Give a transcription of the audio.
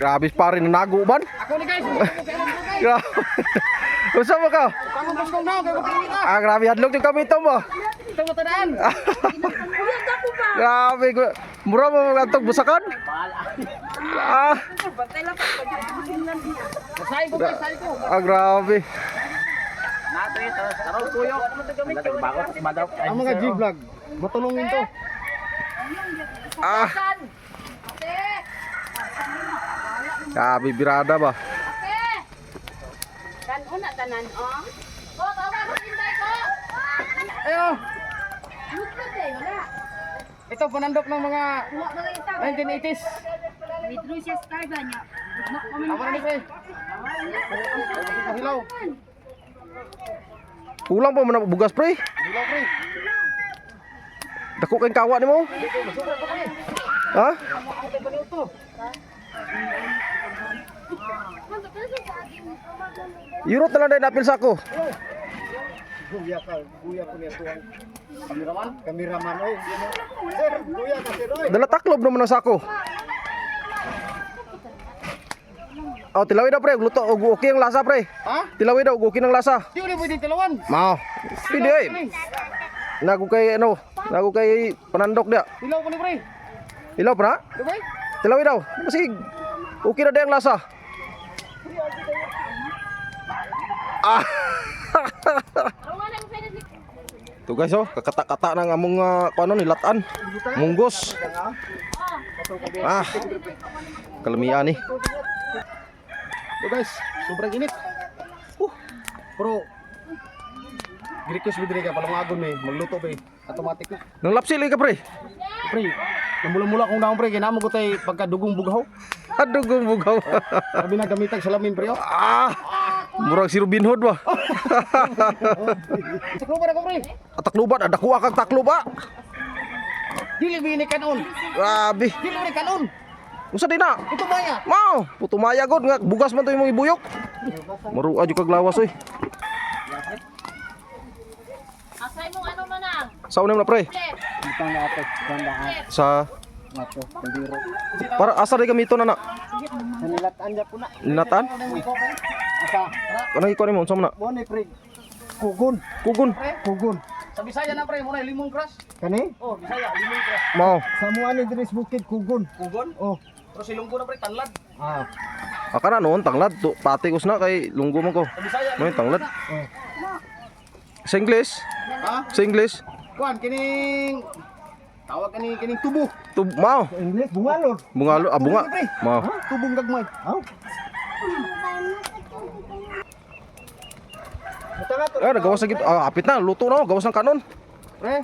Grabe pa rin nago ban. Ako ni guys. Grabe. Usa mo ka? Kamu bos kong daw kay makita. Grabe hadlok yung kamito mo. Ito mo tadaan. Grabe. Mura mo magantog busakan? Say ko guys, say ko. Grabe. Nato ito, taraw tuyo. Bagot madaw. Ang mga G-vlog, matulungin to. Grabe birada ba? Kan una tanan oh. Ko tawa ko tinday ko. Ayo, Luto day wala. ito panandok ng mga Wa mga ita. 1980s. Withdraw siya sa card niya. Tama na ni pre. Hilaw. Kulang pa man bugas pre. Hilaw pre. Dako kay kawa nimo. Ha? Yurot na lang dahil napil sa ako. Buya ko niya tuwang. Kameraman oy. Sir, buya ka sir oy. Dala taklob naman ang sako. Oh, tilawid daw pre, luto okay ang lasa pre. Ha? Tilawid daw okay ang lasa. Di ulit pwedeng tilawan. Mao. Pwede eh. Nago kay ano, nago kay panandok dia. Hilaw ko ni pre. Ilaw pa na? Di ba? Tilawid daw. Kasi okay na din ang lasa. Tuh guys oh, kakata-kata nang among kuano ni latan. Munggos. Kalemian nih. So guys, sobrang init. Pero Grikos bidre ka palang agon may magluto ba automatic na. Nang lapsil ka pre. Pre, namula-mula kung naon pre kinamo ko tay pagka dugong bughaw. Dugong bugaw. Sabi na gamitag salamin pre. Murag si Robin Hood ba. Saklo ba ko pre? Takluban ada kuha kag takluba. Dili bini kanon. Grabe. Dili ni kanon. Usa din na. Ito ba ya? Mau, puto maya god nga bugas man to imong ibuyok. Maru ajo kag lawas oy. Asay mo ano manang? Sa unem na pre. Itang na ato, ganda Sa ato, kandiro. para asa rin gamito na na. Sanilatan niya po na. Linatan? Asa? Ano ikaw ni mo unsa man na? Mo ni pre. Kugon. Kugon. Kugon. Sa Bisaya na pre, mo na limong crush. Kani? Oh, Bisaya, limong crush. Mau. Sa mo ani diri sa bukid kugon. Kugon? Oh. Pero silunggo na pre tanlad. Akana noon tanglad to pati ko na kay lunggo man ko. Sa Bisaya. May tanglad. Oh. Sa English? Ha? Sa English? Kuan kining tawag kining tubo. Mau. Sa English bungalo. Bungalo, bunga. Mau. Ha? Tubong gagmay. Ha? Nagawas na gito. Apit na, luto na, gawas ng kanon. Pre,